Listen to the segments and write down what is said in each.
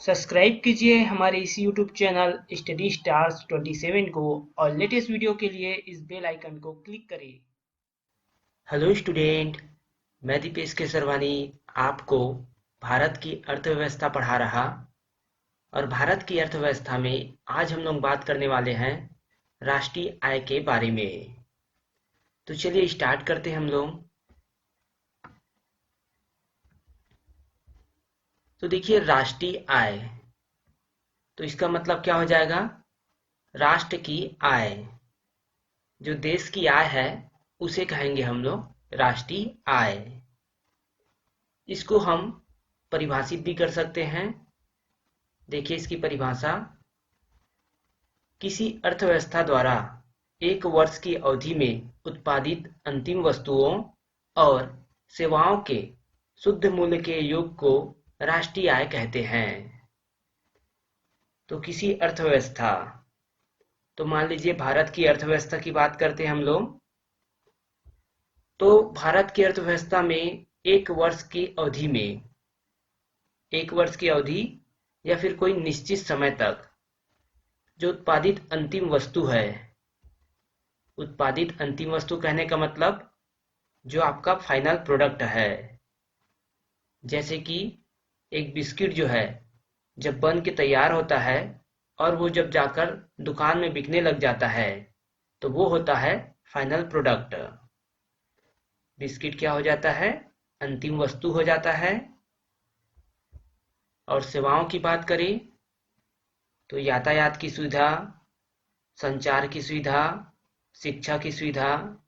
Subscribe कीजिए हमारे इस यूट्यूब चैनल स्टडी स्टार्स 27 को और लेटेस्ट वीडियो के लिए इस बेल आइकन को क्लिक करें। हेलो स्टूडेंट, मैं दीपेश केसरवानी आपको भारत की अर्थव्यवस्था पढ़ा रहा। और भारत की अर्थव्यवस्था में आज हम लोग बात करने वाले हैं राष्ट्रीय आय के बारे में। तो चलिए स्टार्ट करते हैं हम लोग। तो देखिए, राष्ट्रीय आय तो इसका मतलब क्या हो जाएगा? राष्ट्र की आय, जो देश की आय है उसे कहेंगे हम लोग राष्ट्रीय आय। इसको हम परिभाषित भी कर सकते हैं। देखिए इसकी परिभाषा, किसी अर्थव्यवस्था द्वारा एक वर्ष की अवधि में उत्पादित अंतिम वस्तुओं और सेवाओं के शुद्ध मूल्य के योग को राष्ट्रीय आय कहते हैं। तो किसी अर्थव्यवस्था, तो मान लीजिए भारत की अर्थव्यवस्था की बात करते हैं हम लोग। तो भारत की अर्थव्यवस्था में एक वर्ष की अवधि में, एक वर्ष की अवधि या फिर कोई निश्चित समय तक जो उत्पादित अंतिम वस्तु है, उत्पादित अंतिम वस्तु कहने का मतलब जो आपका फाइनल प्रोडक्ट है। जैसे कि एक बिस्किट जो है जब बन के तैयार होता है और वो जब जाकर दुकान में बिकने लग जाता है तो वो होता है फाइनल प्रोडक्ट। बिस्किट क्या हो जाता है? अंतिम वस्तु हो जाता है। और सेवाओं की बात करें तो यातायात की सुविधा, संचार की सुविधा, शिक्षा की सुविधा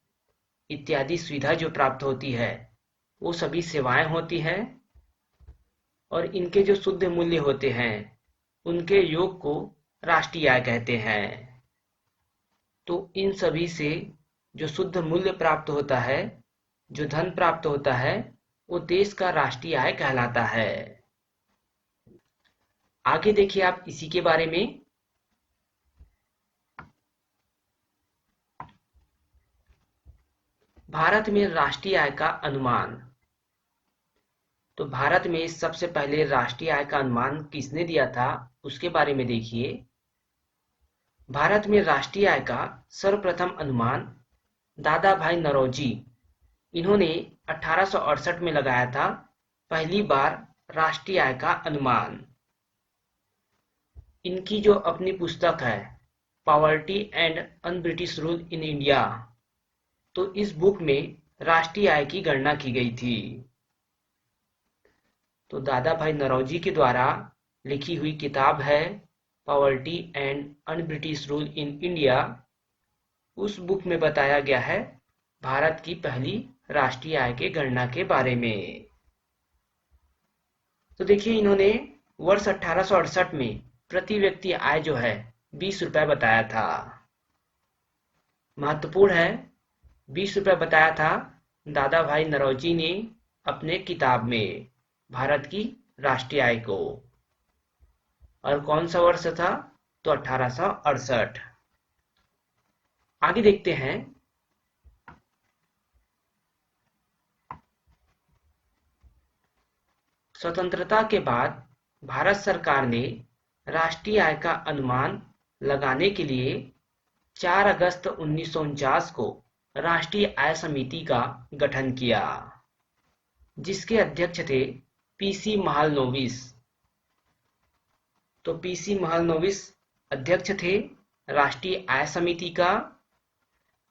इत्यादि सुविधा जो प्राप्त होती है वो सभी सेवाएं होती हैं। और इनके जो शुद्ध मूल्य होते हैं उनके योग को राष्ट्रीय आय कहते हैं। तो इन सभी से जो शुद्ध मूल्य प्राप्त होता है, जो धन प्राप्त होता है, वो देश का राष्ट्रीय आय कहलाता है। आगे देखिए आप इसी के बारे में। भारत में राष्ट्रीय आय का अनुमान। तो भारत में सबसे पहले राष्ट्रीय आय का अनुमान किसने दिया था उसके बारे में देखिए। भारत में राष्ट्रीय आय का सर्वप्रथम अनुमान दादा भाई नौरोजी, इन्होंने 1868 में लगाया था पहली बार राष्ट्रीय आय का अनुमान। इनकी जो अपनी पुस्तक है poverty and un British rule in India, तो इस बुक में राष्ट्रीय आय की गणना की गई थी। तो दादा भाई नौरोजी के द्वारा लिखी हुई किताब है poverty and un British rule in India. उस बुक में बताया गया है भारत की पहली राष्ट्रीय आय के गणना के बारे में। तो देखिए इन्होंने वर्ष 1868 में प्रति व्यक्ति आय जो है 20 रुपए बताया था। महत्वपूर्ण है, 20 रुपए बताया था दादा भाई नौरोजी ने अपने किताब में भारत की राष्ट्रीय आय को। और कौन सा वर्ष था? तो 1868। आगे देखते हैं। स्वतंत्रता के बाद भारत सरकार ने राष्ट्रीय आय का अनुमान लगाने के लिए 4 अगस्त 1949 को राष्ट्रीय आय समिति का गठन किया, जिसके अध्यक्ष थे पीसी महालनोबिस। तो पीसी महालनोबिस अध्यक्ष थे राष्ट्रीय आय समिति का,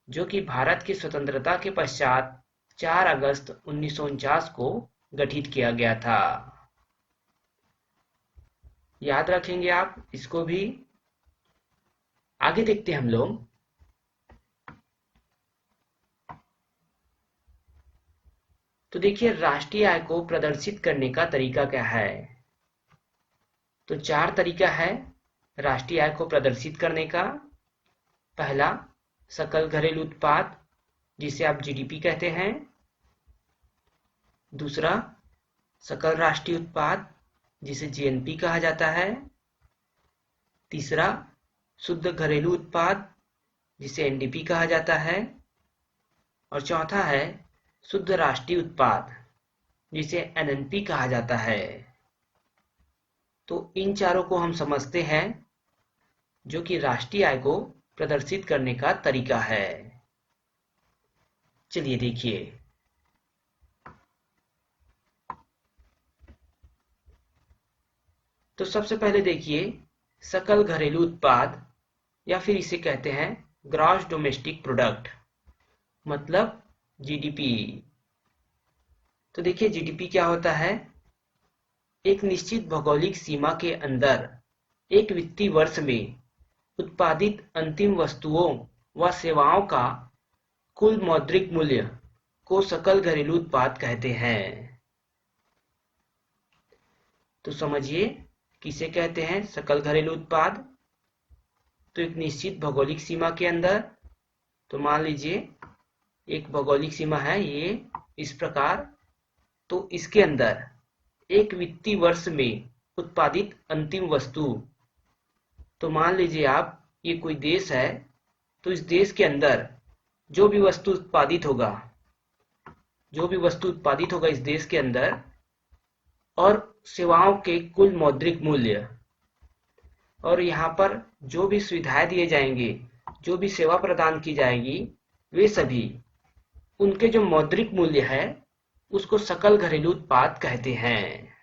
जो कि भारत की स्वतंत्रता के पश्चात 4 अगस्त 1949 को गठित किया गया था। याद रखेंगे आप इसको भी। आगे देखते हैं हम लोग। तो देखिए राष्ट्रीय आय को प्रदर्शित करने का तरीका क्या है। तो 4 तरीका है राष्ट्रीय आय को प्रदर्शित करने का। पहला, सकल घरेलू उत्पाद, जिसे आप जीडीपी कहते हैं। दूसरा, सकल राष्ट्रीय उत्पाद, जिसे जीएनपी कहा जाता है। तीसरा, शुद्ध घरेलू उत्पाद, जिसे एनडीपी कहा जाता है। और चौथा है शुद्ध राष्ट्रीय उत्पाद, जिसे एनएनपी कहा जाता है। तो इन चारों को हम समझते हैं जो कि राष्ट्रीय आय को प्रदर्शित करने का तरीका है। चलिए देखिए, तो सबसे पहले देखिए सकल घरेलू उत्पाद या फिर इसे कहते हैं ग्रॉस डोमेस्टिक प्रोडक्ट, मतलब जीडीपी। तो देखिए जीडीपी क्या होता है? एक निश्चित भौगोलिक सीमा के अंदर एक वित्तीय वर्ष में उत्पादित अंतिम वस्तुओं व सेवाओं का कुल मौद्रिक मूल्य को सकल घरेलू उत्पाद कहते हैं। तो समझिए किसे कहते हैं सकल घरेलू उत्पाद? तो एक निश्चित भौगोलिक सीमा के अंदर, तो मान लीजिए एक भौगोलिक सीमा है ये इस प्रकार, तो इसके अंदर एक वित्तीय वर्ष में उत्पादित अंतिम वस्तु, तो मान लीजिए आप ये कोई देश है, तो इस देश के अंदर जो भी वस्तु उत्पादित होगा इस देश के अंदर, और सेवाओं के कुल मौद्रिक मूल्य, और यहाँ पर जो भी सुविधाएं दिए जाएंगे, जो भी सेवा प्रदान की जाएगी, वे सभी उनके जो मौद्रिक मूल्य है उसको सकल घरेलू उत्पाद कहते हैं।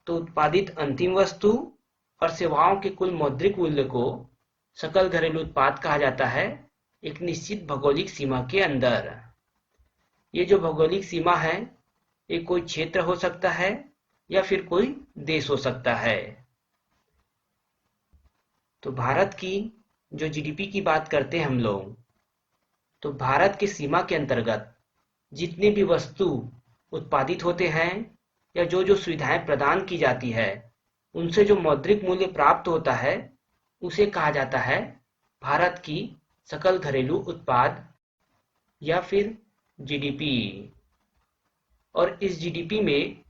तो उत्पादित अंतिम वस्तु और सेवाओं के कुल मौद्रिक मूल्य को सकल घरेलू उत्पाद कहा जाता है एक निश्चित भौगोलिक सीमा के अंदर। ये जो भौगोलिक सीमा है ये कोई क्षेत्र हो सकता है या फिर कोई देश हो सकता है। तो भारत की जो जीडीपी की बात करते हैं हम लोग, तो भारत की सीमा के अंतर्गत जितनी भी वस्तु उत्पादित होते हैं या जो जो सुविधाएं प्रदान की जाती है, उनसे जो मौद्रिक मूल्य प्राप्त होता है उसे कहा जाता है भारत की सकल घरेलू उत्पाद या फिर जीडीपी। और इस जीडीपी में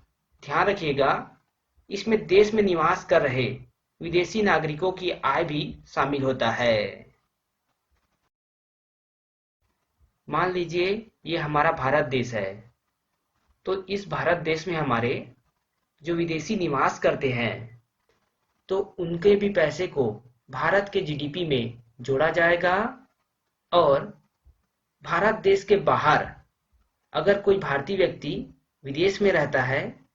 ध्यान रखिएगा, इसमें देश में निवास कर रहे विदेशी नागरिकों की आय भी शामिल होता है। मान लीजिए ये हमारा भारत देश है, तो इस भारत देश में हमारे जो विदेशी निवास करते हैं, तो उनके भी पैसे को भारत के जीडीपी में जोड़ा जाएगा। और भारत देश के बाहर अगर कोई भारतीय व्यक्ति विदेश में रहता है,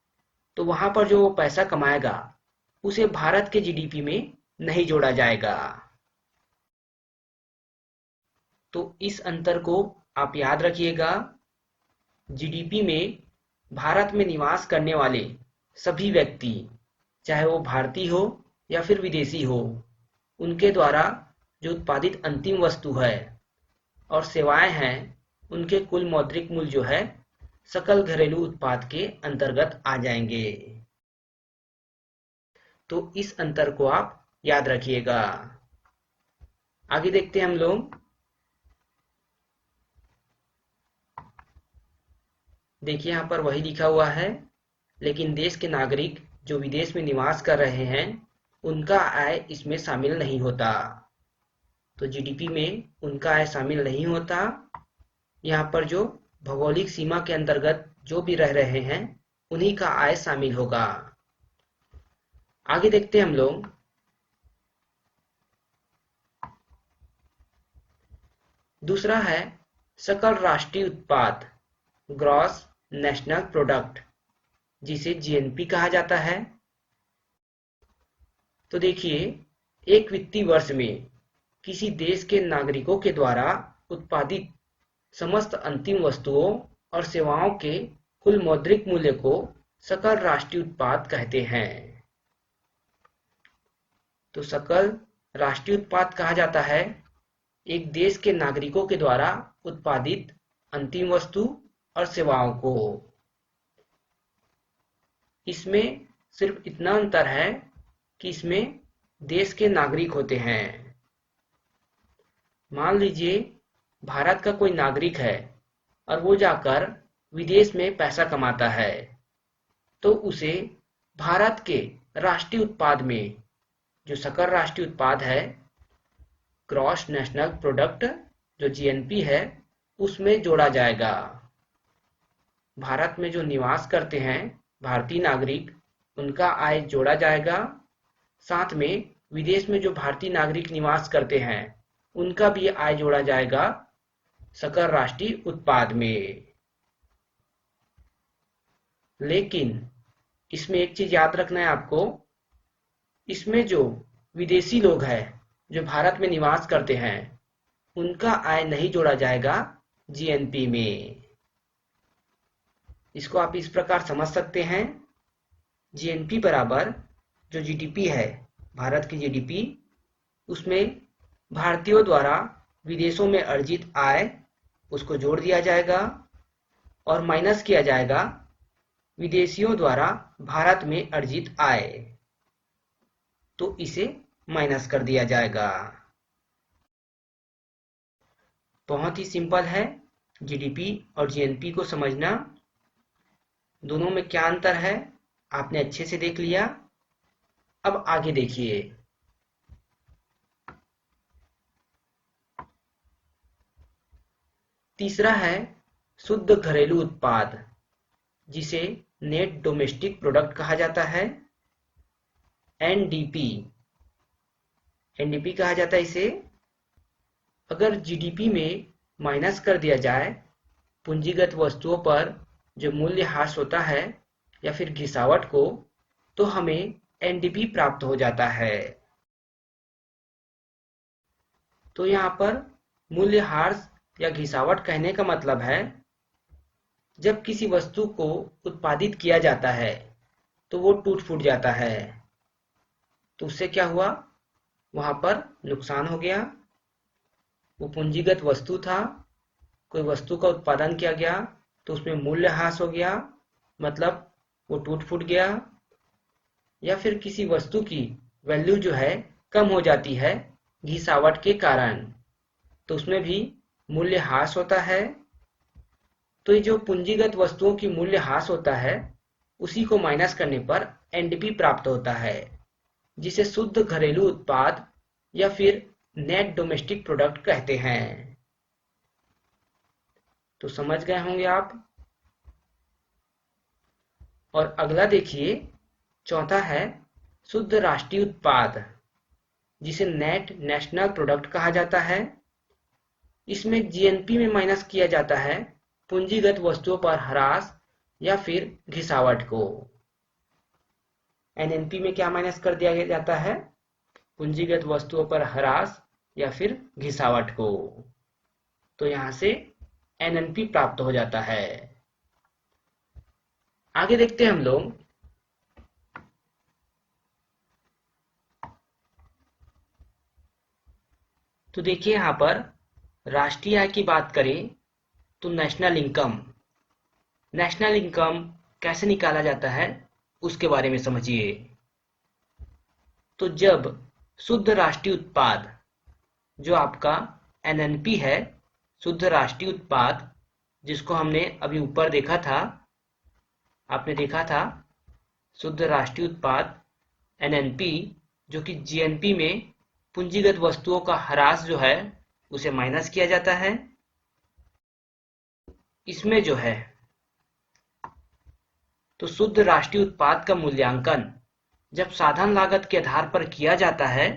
तो वहां पर जो वो पैसा कमाएगा उसे भारत के जीडीपी में नहीं जोड़ा जाएगा। तो इस अंतर को आप याद रखिएगा। जीडीपी में भारत में निवास करने वाले सभी व्यक्ति, चाहे वो भारतीय हो या फिर विदेशी हो, उनके द्वारा जो उत्पादित अंतिम वस्तु है और सेवाएं हैं, उनके कुल मौद्रिक मूल्य जो है सकल घरेलू उत्पाद के अंतर्गत आ जाएंगे। तो इस अंतर को आप याद रखिएगा। आगे देखते हैं हम लोग। देखिए यहाँ पर वही लिखा हुआ है, लेकिन देश के नागरिक जो विदेश में निवास कर रहे हैं उनका आय इसमें शामिल नहीं होता। तो जीडीपी में उनका आय शामिल नहीं होता। यहाँ पर जो भौगोलिक सीमा के अंतर्गत जो भी रह रहे हैं उन्हीं का आय शामिल होगा। आगे देखते हैं हम लोग। दूसरा है सकल राष्ट्रीय उत्पाद, ग्रॉस नेशनल प्रोडक्ट, जिसे जीएनपी कहा जाता है। तो देखिए एक वित्तीय वर्ष में किसी देश के नागरिकों के द्वारा उत्पादित समस्त अंतिम वस्तुओं और सेवाओं के कुल मौद्रिक मूल्य को सकल राष्ट्रीय उत्पाद कहते हैं। तो सकल राष्ट्रीय उत्पाद कहा जाता है एक देश के नागरिकों के द्वारा उत्पादित अंतिम वस्तु और सेवाओं को। इसमें सिर्फ इतना अंतर है कि इसमें देश के नागरिक होते हैं। मान लीजिए भारत का कोई नागरिक है और वो जाकर विदेश में पैसा कमाता है, तो उसे भारत के राष्ट्रीय उत्पाद में, जो सकल राष्ट्रीय उत्पाद है, ग्रॉस नेशनल प्रोडक्ट जो जीएनपी है, उसमें जोड़ा जाएगा। भारत में जो निवास करते हैं भारतीय नागरिक, उनका आय जोड़ा जाएगा। साथ में विदेश में जो भारतीय नागरिक निवास करते हैं उनका भी आय जोड़ा जाएगा सकल राष्ट्रीय उत्पाद में। लेकिन इसमें एक चीज याद रखना है आपको, इसमें जो विदेशी लोग हैं जो भारत में निवास करते हैं उनका आय नहीं जोड़ा जाएगा जीएनपी में। इसको आप इस प्रकार समझ सकते हैं, जीएनपी बराबर जो जीडीपी है भारत की जीडीपी, उसमें भारतीयों द्वारा विदेशों में अर्जित आय उसको जोड़ दिया जाएगा और माइनस किया जाएगा विदेशियों द्वारा भारत में अर्जित आय, तो इसे माइनस कर दिया जाएगा। बहुत ही सिंपल है जीडीपी और जीएनपी को समझना। दोनों में क्या अंतर है आपने अच्छे से देख लिया। अब आगे देखिए, तीसरा है शुद्ध घरेलू उत्पाद, जिसे नेट डोमेस्टिक प्रोडक्ट कहा जाता है, एनडीपी। एनडीपी कहा जाता है इसे। अगर जीडीपी में माइनस कर दिया जाए पूंजीगत वस्तुओं पर जो मूल्य ह्रास होता है या फिर घिसावट को, तो हमें एनडीपी प्राप्त हो जाता है। तो यहाँ पर मूल्य ह्रास या घिसावट कहने का मतलब है जब किसी वस्तु को उत्पादित किया जाता है तो वो टूट फूट जाता है, तो उससे क्या हुआ, वहां पर नुकसान हो गया। वो पूंजीगत वस्तु था, कोई वस्तु का उत्पादन किया गया तो उसमें मूल्य ह्रास हो गया, मतलब वो टूट फूट गया। या फिर किसी वस्तु की वैल्यू जो है कम हो जाती है घिसावट के कारण, तो उसमें भी मूल्य ह्रास होता है। तो ये जो पूंजीगत वस्तुओं की मूल्य ह्रास होता है उसी को माइनस करने पर एनडीपी प्राप्त होता है, जिसे शुद्ध घरेलू उत्पाद या फिर नेट डोमेस्टिक प्रोडक्ट कहते हैं। तो समझ गए होंगे आप। और अगला देखिए, चौथा है शुद्ध राष्ट्रीय उत्पाद, जिसे नेट नेशनल प्रोडक्ट कहा जाता है। इसमें जीएनपी में माइनस किया जाता है पूंजीगत वस्तुओं पर ह्रास या फिर घिसावट को। एनएनपी में क्या माइनस कर दिया जाता है, पूंजीगत वस्तुओं पर ह्रास या फिर घिसावट को, तो यहां से एनएनपी प्राप्त हो जाता है। आगे देखते हैं हम लोग, तो देखिए यहां पर राष्ट्रीय आय की बात करें तो नेशनल इनकम कैसे निकाला जाता है उसके बारे में समझिए। तो जब शुद्ध राष्ट्रीय उत्पाद जो आपका एनएनपी है, शुद्ध राष्ट्रीय उत्पाद जिसको हमने अभी ऊपर देखा था, आपने देखा था शुद्ध राष्ट्रीय उत्पाद एनएनपी, जो कि जीएनपी में पूंजीगत वस्तुओं का ह्रास जो है उसे माइनस किया जाता है। इसमें जो है तो शुद्ध राष्ट्रीय उत्पाद का मूल्यांकन जब साधन लागत के आधार पर किया जाता है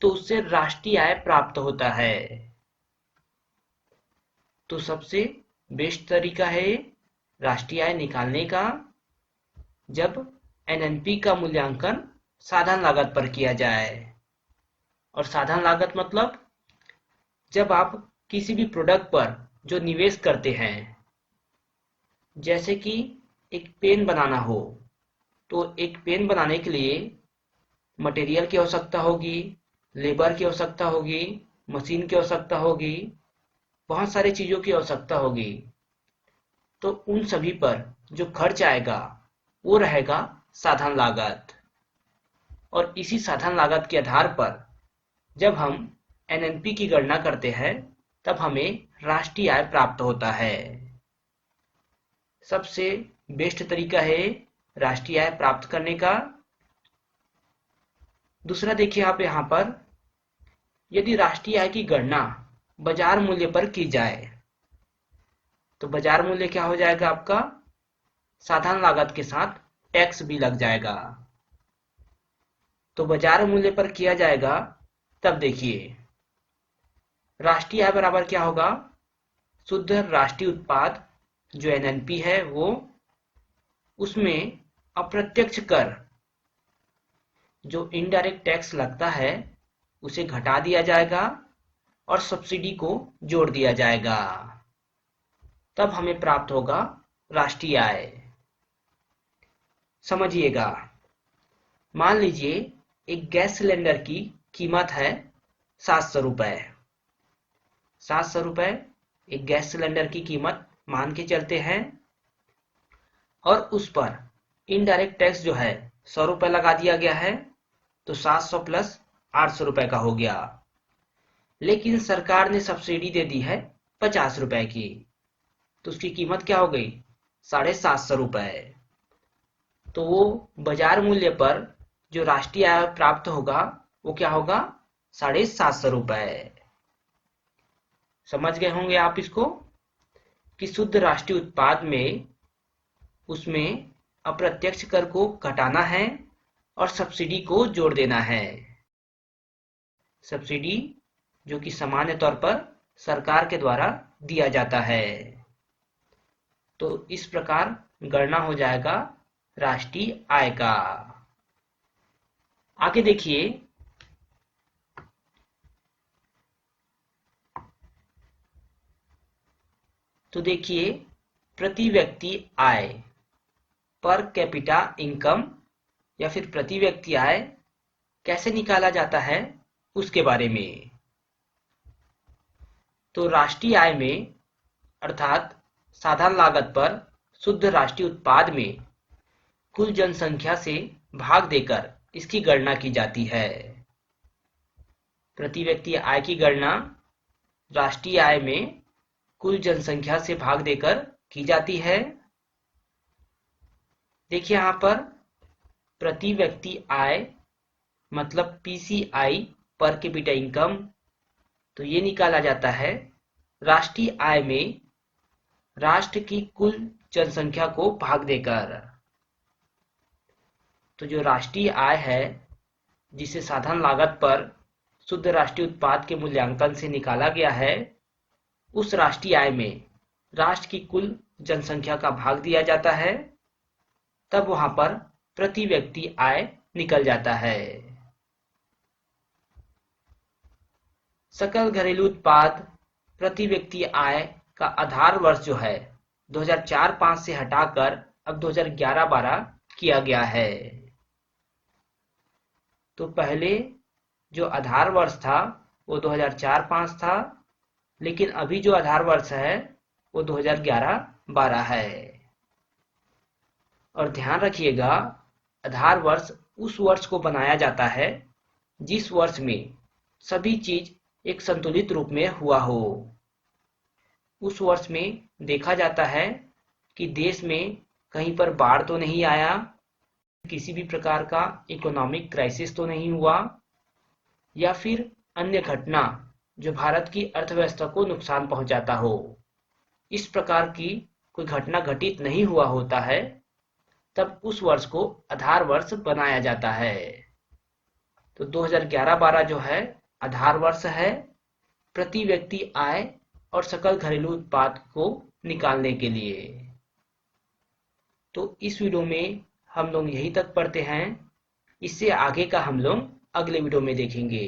तो उससे राष्ट्रीय आय प्राप्त होता है। तो सबसे बेस्ट तरीका है राष्ट्रीय आय निकालने का, जब एनएनपी का मूल्यांकन साधन लागत पर किया जाए। और साधन लागत मतलब जब आप किसी भी प्रोडक्ट पर जो निवेश करते हैं, जैसे कि एक पेन बनाना हो, तो एक पेन बनाने के लिए मटेरियल की आवश्यकता होगी, लेबर की आवश्यकता होगी, मशीन की आवश्यकता होगी, बहुत सारी चीजों की आवश्यकता होगी। तो उन सभी पर जो खर्च आएगा वो रहेगा साधन लागत। और इसी साधन लागत के आधार पर जब हम एनएनपी की गणना करते हैं तब हमें राष्ट्रीय आय प्राप्त होता है। सबसे बेस्ट तरीका है राष्ट्रीय आय प्राप्त करने का। दूसरा देखिए आप यहाँ पर, यदि राष्ट्रीय आय की गणना बाजार मूल्य पर की जाए तो बाजार मूल्य क्या हो जाएगा आपका, साधन लागत के साथ टैक्स भी लग जाएगा। तो बाजार मूल्य पर किया जाएगा, तब देखिए राष्ट्रीय आय बराबर क्या होगा, शुद्ध राष्ट्रीय उत्पाद जो एनएनपी है वो, उसमें अप्रत्यक्ष कर जो इनडायरेक्ट टैक्स लगता है उसे घटा दिया जाएगा और सब्सिडी को जोड़ दिया जाएगा, तब हमें प्राप्त होगा राष्ट्रीय आय। समझिएगा, मान लीजिए एक गैस सिलेंडर की कीमत है 700 रुपए। 700 रुपए एक गैस सिलेंडर की कीमत मान के चलते हैं, और उस पर इनडायरेक्ट टैक्स जो है 100 रुपए लगा दिया गया है, तो 700 प्लस 800 रुपए का हो गया। लेकिन सरकार ने सब्सिडी दे दी है 50 रुपए की, तो उसकी कीमत क्या हो गई, 750 रुपए। तो वो बाजार मूल्य पर जो राष्ट्रीय आय प्राप्त होगा वो क्या होगा, 750 रुपए। समझ गए होंगे आप इसको कि शुद्ध राष्ट्रीय उत्पाद में उसमें अप्रत्यक्ष कर को घटाना है और सब्सिडी को जोड़ देना है। सब्सिडी जो कि सामान्य तौर पर सरकार के द्वारा दिया जाता है। तो इस प्रकार गणना हो जाएगा राष्ट्रीय आय का। आगे देखिए, तो देखिए प्रति व्यक्ति आय, पर कैपिटा इनकम या फिर प्रति व्यक्ति आय कैसे निकाला जाता है उसके बारे में। तो राष्ट्रीय आय में अर्थात साधारण लागत पर शुद्ध राष्ट्रीय उत्पाद में कुल जनसंख्या से भाग देकर इसकी गणना की जाती है। प्रति व्यक्ति आय की गणना राष्ट्रीय आय में कुल जनसंख्या से भाग देकर की जाती है। देखिए यहाँ पर प्रति व्यक्ति आय मतलब पीसीआई, पर कैपिटा इनकम, तो ये निकाला जाता है राष्ट्रीय आय में राष्ट्र की कुल जनसंख्या को भाग देकर। तो जो राष्ट्रीय आय है जिसे साधारण लागत पर शुद्ध राष्ट्रीय उत्पाद के मूल्यांकन से निकाला गया है, उस राष्ट्रीय आय में राष्ट्र की कुल जनसंख्या का भाग दिया जाता है, तब वहां पर प्रति व्यक्ति आय निकल जाता है। सकल घरेलू उत्पाद प्रति व्यक्ति आय का आधार वर्ष जो है 2004-05 से हटाकर अब 2011-12 किया गया है। तो पहले जो आधार वर्ष था वो 2004-05 था, लेकिन अभी जो आधार वर्ष है वो 2011-12 है। और ध्यान रखिएगा, आधार वर्ष उस वर्ष को बनाया जाता है जिस वर्ष में सभी चीज एक संतुलित रूप में हुआ हो। उस वर्ष में देखा जाता है कि देश में कहीं पर बाढ़ तो नहीं आया, किसी भी प्रकार का इकोनॉमिक क्राइसिस तो नहीं हुआ, या फिर अन्य घटना जो भारत की अर्थव्यवस्था को नुकसान पहुंचाता हो। इस प्रकार की कोई घटना घटित नहीं हुआ होता है, तब उस वर्ष को आधार वर्ष बनाया जाता है। तो 2011-12 जो है आधार वर्ष है प्रति व्यक्ति आय और सकल घरेलू उत्पाद को निकालने के लिए। तो इस वीडियो में हम लोग यहीं तक पढ़ते हैं, इससे आगे का हम लोग अगले वीडियो में देखेंगे।